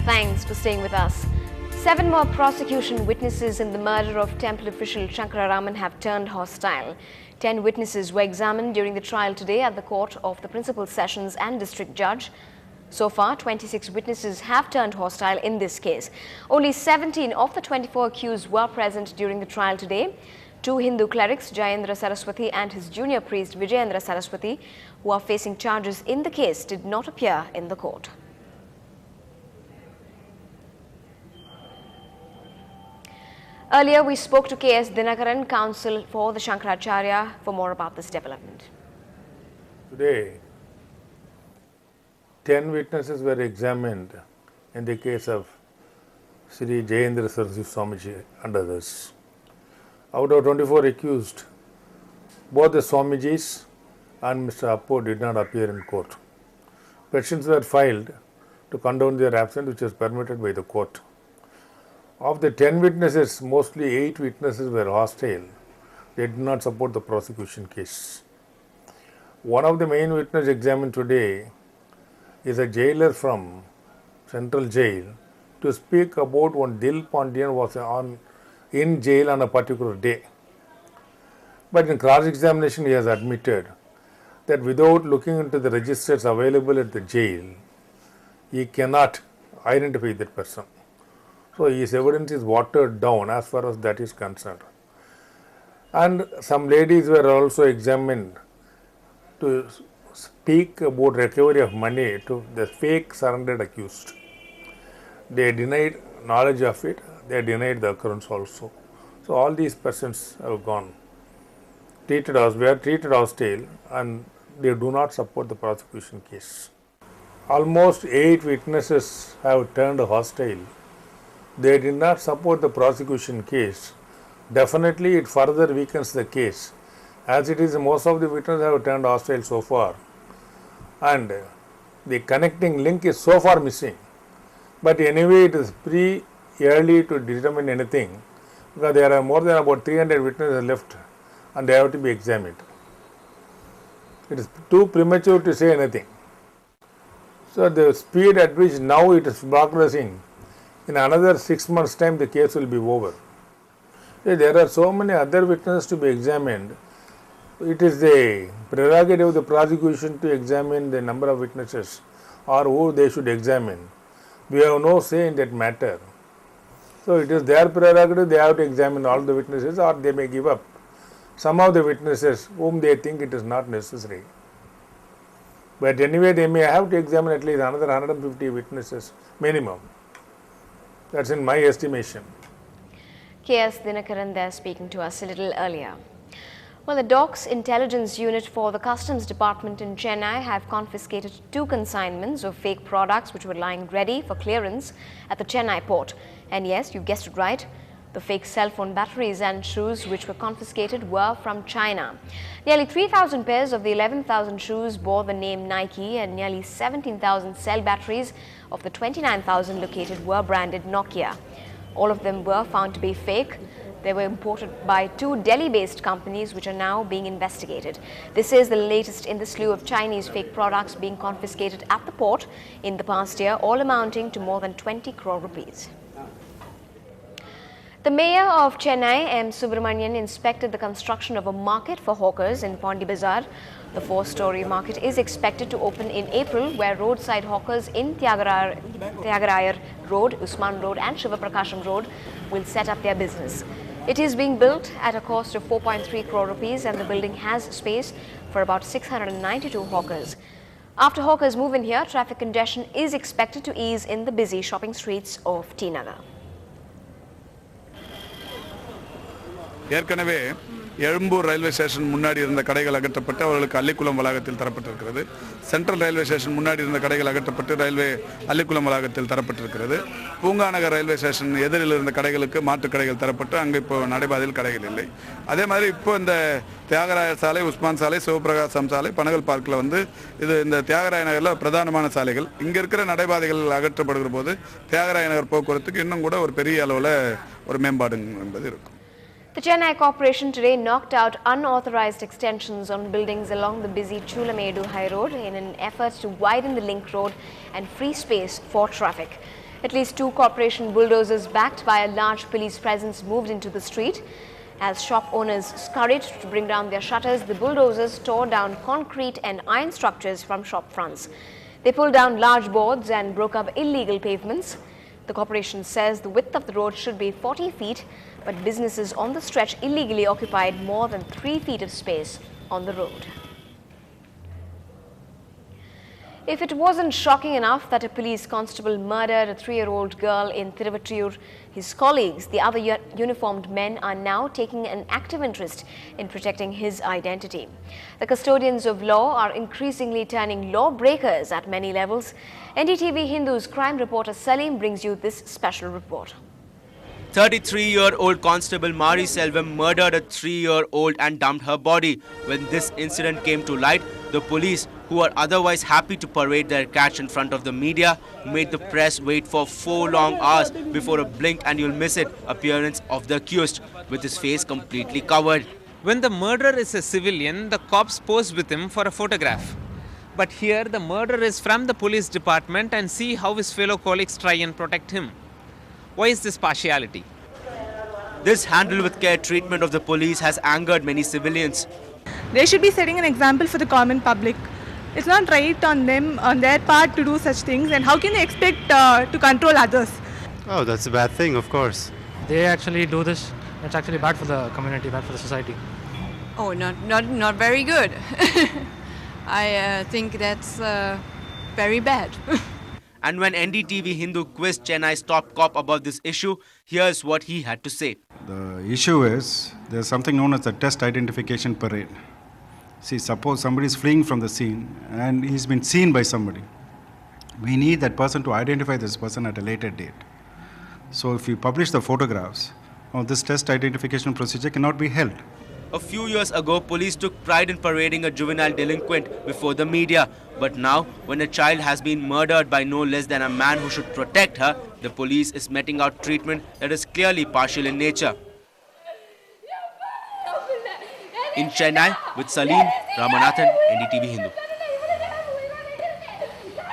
Thanks for staying with us. 7 more prosecution witnesses in the murder of temple official Shankara Raman have turned hostile. 10 witnesses were examined during the trial today at the court of the Principal Sessions and District Judge. So far, 26 witnesses have turned hostile in this case. Only 17 of the 24 accused were present during the trial today. 2 Hindu clerics, Jayendra Saraswati and his junior priest Vijayendra Saraswati, who are facing charges in the case, did not appear in the court. Earlier, we spoke to K.S. Dinakaran, counsel for the Shankaracharya, for more about this development. Today, 10 witnesses were examined in the case of Sri Jayendra Saraswati Swamiji and others. Out of 24 accused, both the Swamijis and Mr. Appo did not appear in court. Petitions were filed to condone their absence, which was permitted by the court. Of the 10 witnesses, mostly 8 witnesses were hostile. They did not support the prosecution case. One of the main witnesses examined today is a jailer from Central Jail to speak about when Dil Pandian was in jail on a particular day. But in cross-examination, he has admitted that without looking into the registers available at the jail, he cannot identify that person. So his evidence is watered down as far as that is concerned. And some ladies were also examined to speak about recovery of money to the fake surrendered accused. They denied knowledge of it, they denied the occurrence also. So all these persons have gone, were treated hostile, and they do not support the prosecution case. Almost 8 witnesses have turned hostile. They did not support the prosecution case. Definitely it further weakens the case. As it is, most of the witnesses have turned hostile so far, and the connecting link is so far missing. But anyway, it is early to determine anything, because there are more than about 300 witnesses left and they have to be examined. It is too premature to say anything. So the speed at which now it is progressing, in another 6 months' time the case will be over. There are so many other witnesses to be examined. It is the prerogative of the prosecution to examine the number of witnesses or who they should examine. We have no say in that matter. So it is their prerogative, they have to examine all the witnesses, or they may give up some of the witnesses whom they think it is not necessary. But anyway, they may have to examine at least another 150 witnesses minimum. That's in my estimation. K.S. Dinakaran there speaking to us a little earlier. Well, the DOCS Intelligence Unit for the Customs Department in Chennai have confiscated 2 consignments of fake products which were lying ready for clearance at the Chennai port. And yes, you guessed it right, the fake cell phone batteries and shoes which were confiscated were from China. Nearly 3,000 pairs of the 11,000 shoes bore the name Nike, and nearly 17,000 cell batteries of the 29,000 located were branded Nokia. All of them were found to be fake. They were imported by 2 Delhi-based companies which are now being investigated. This is the latest in the slew of Chinese fake products being confiscated at the port in the past year, all amounting to more than 20 crore rupees. The mayor of Chennai, M. Subramanian, inspected the construction of a market for hawkers in Pondi Bazaar. The 4-story market is expected to open in April, where roadside hawkers in Tyagarayan Road, Usman Road and Shivaprakasham Road will set up their business. It is being built at a cost of 4.3 crore rupees, and the building has space for about 692 hawkers. After hawkers move in here, traffic congestion is expected to ease in the busy shopping streets of T. Nagar. ஏற்கனவே Egmore railway station முன்னாடி இருந்த கடைகள் அகற்றப்பட்டு அவர்களுக்கு அள்ளிக்குளம் வளாகத்தில் தரப்பட்டிருக்கிறது. Central railway station முன்னாடி இருந்த கடைகள் அகற்றப்பட்டு ரயில்வே அள்ளிக்குளம் வளாகத்தில் தரப்பட்டிருக்கிறது. பூங்காநகர் ரயில்வே ஸ்டேஷன் எதிரில் இருந்த கடைகளுக்கு மாற்று கடைகள் தரப்பட்டு அங்கே இப்போ நடைபாதையில் கடைகள் இல்லை. அதே மாதிரி இப்போ இந்த தியாகராயர் சாலை, உஸ்மான் சாலை, சிவபிரகாசம் சாலை, பனகல் பார்க்கில் இது இந்த தியாகராய நகரில் பிரதானமான சாலைகள். இங்கே இருக்கிற நடைபாதைகள் அகற்றப்படுகிற போது தியாகராய நகர் போக்குவரத்துக்கு இன்னும் கூட ஒரு பெரிய அளவில் ஒரு மேம்பாடு என்பது இருக்கும். The Chennai Corporation today knocked out unauthorized extensions on buildings along the busy Chulamedu High Road in an effort to widen the link road and free space for traffic. At least 2 corporation bulldozers backed by a large police presence moved into the street. As shop owners scurried to bring down their shutters, the bulldozers tore down concrete and iron structures from shop fronts. They pulled down large boards and broke up illegal pavements. The corporation says the width of the road should be 40 feet, but businesses on the stretch illegally occupied more than 3 feet of space on the road. If it wasn't shocking enough that a police constable murdered a 3-year-old girl in Thiruvattiur, his colleagues, the other uniformed men, are now taking an active interest in protecting his identity. The custodians of law are increasingly turning lawbreakers at many levels. NDTV Hindu's crime reporter Salim brings you this special report. 33-year-old Constable Mari Selvam murdered a 3-year-old and dumped her body. When this incident came to light, the police, who are otherwise happy to parade their catch in front of the media, made the press wait for 4 long hours before a blink and you'll miss it appearance of the accused, with his face completely covered. When the murderer is a civilian, the cops pose with him for a photograph. But here, the murderer is from the police department, and see how his fellow colleagues try and protect him. Why is this partiality? This handle with care treatment of the police has angered many civilians. They should be setting an example for the common public. It's not right on them, on their part, to do such things, and how can they expect to control others? Oh, that's a bad thing, of course. They actually do this. It's actually bad for the community, bad for the society. Oh, not very good. I think that's very bad. And when NDTV Hindu quizzed Chennai's top cop about this issue, here's what he had to say. The issue is there's something known as the test identification parade. See, suppose somebody is fleeing from the scene and he's been seen by somebody. We need that person to identify this person at a later date. So if you publish the photographs, this test identification procedure cannot be held. A few years ago, police took pride in parading a juvenile delinquent before the media. But now, when a child has been murdered by no less than a man who should protect her, the police is meting out treatment that is clearly partial in nature. In Chennai, with Salim Ramanathan, NDTV Hindu.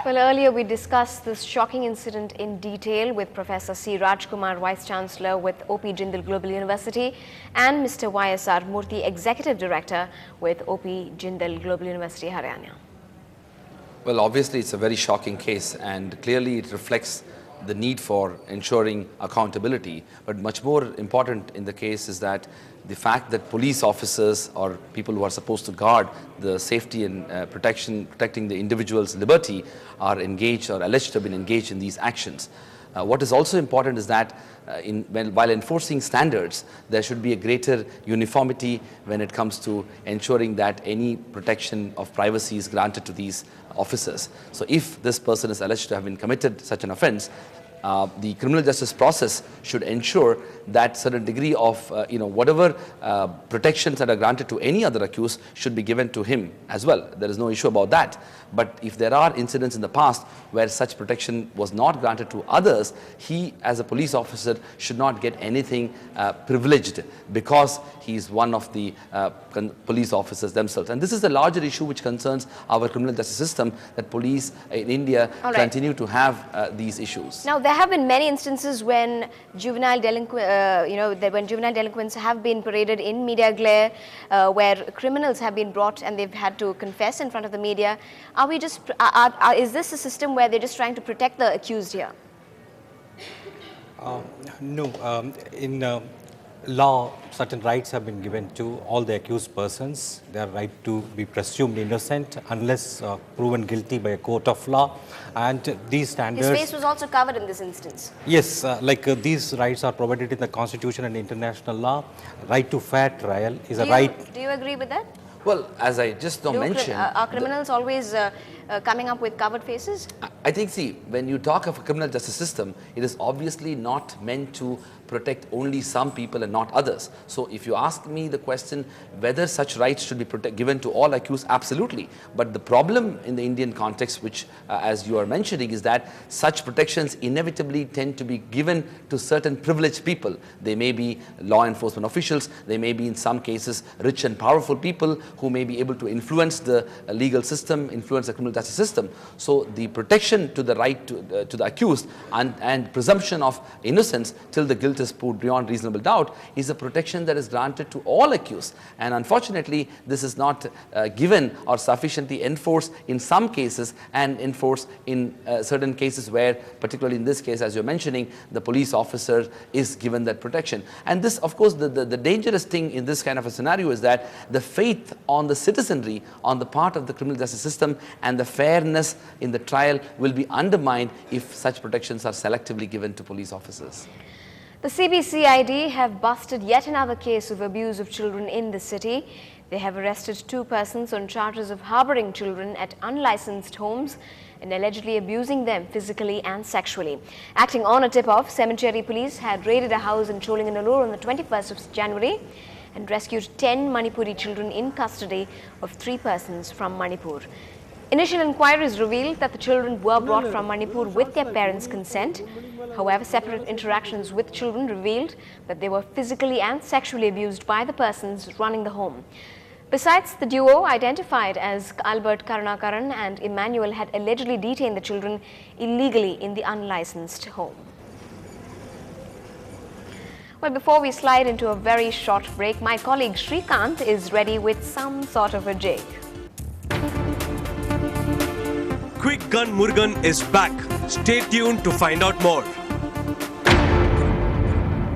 Well, earlier we discussed this shocking incident in detail with Professor C. Rajkumar, Vice Chancellor with OP Jindal Global University, and Mr. YSR Murthy, Executive Director with OP Jindal Global University, Haryana. Well, obviously it's a very shocking case, and clearly it reflects the need for ensuring accountability. But much more important in the case is that the fact that police officers or people who are supposed to guard the safety and protecting the individual's liberty are engaged or alleged to have been engaged in these actions. What is also important is that while enforcing standards, there should be a greater uniformity when it comes to ensuring that any protection of privacy is granted to these officers. So if this person is alleged to have been committed such an offence, the criminal justice process should ensure that certain degree of whatever protections that are granted to any other accused should be given to him as well. There is no issue about that. But if there are incidents in the past where such protection was not granted to others, he as a police officer should not get anything privileged because he is one of the police officers themselves. And this is a larger issue which concerns our criminal justice system, that police in India continue to have these issues. Now, there have been many instances when juvenile delinquents have been paraded in media glare, where criminals have been brought and they've had to confess in front of the media. Are we just? Is this a system where they're just trying to protect the accused here? No. In law, certain rights have been given to all the accused persons. Their right to be presumed innocent unless proven guilty by a court of law. And these standards... His face was also covered in this instance. Yes, these rights are provided in the Constitution and international law. Right to fair trial is a right... Do you agree with that? Well, as I just mentioned... Are criminals always coming up with covered faces? I think, see, when you talk of a criminal justice system, it is obviously not meant to protect only some people and not others. So if you ask me the question whether such rights should be given to all accused, absolutely. But the problem in the Indian context, which as you are mentioning, is that such protections inevitably tend to be given to certain privileged people. They may be law enforcement officials, they may be in some cases rich and powerful people who may be able to influence the legal system, influence the criminal justice justice system. So the protection to the right to the accused and presumption of innocence till the guilt is proved beyond reasonable doubt is a protection that is granted to all accused. And unfortunately, this is not given or sufficiently enforced in some cases and enforced in certain cases where, particularly in this case, as you're mentioning, the police officer is given that protection. And this, of course, the dangerous thing in this kind of a scenario is that the faith on the citizenry on the part of the criminal justice system and the fairness in the trial will be undermined if such protections are selectively given to police officers. The CBCID have busted yet another case of abuse of children in the city. They have arrested 2 persons on charges of harboring children at unlicensed homes and allegedly abusing them physically and sexually. Acting on a tip-off, Cemetery Police had raided a house in Cholinganallur on the 21st of January and rescued 10 Manipuri children in custody of 3 persons from Manipur. Initial inquiries revealed that the children were brought from Manipur with their parents' consent. However, separate interactions with children revealed that they were physically and sexually abused by the persons running the home. Besides, the duo, identified as Albert Karunakaran and Emmanuel, had allegedly detained the children illegally in the unlicensed home. Well, before we slide into a very short break, my colleague Shrikant is ready with some sort of a jig. Quick Gun Murugan is back. Stay tuned to find out more.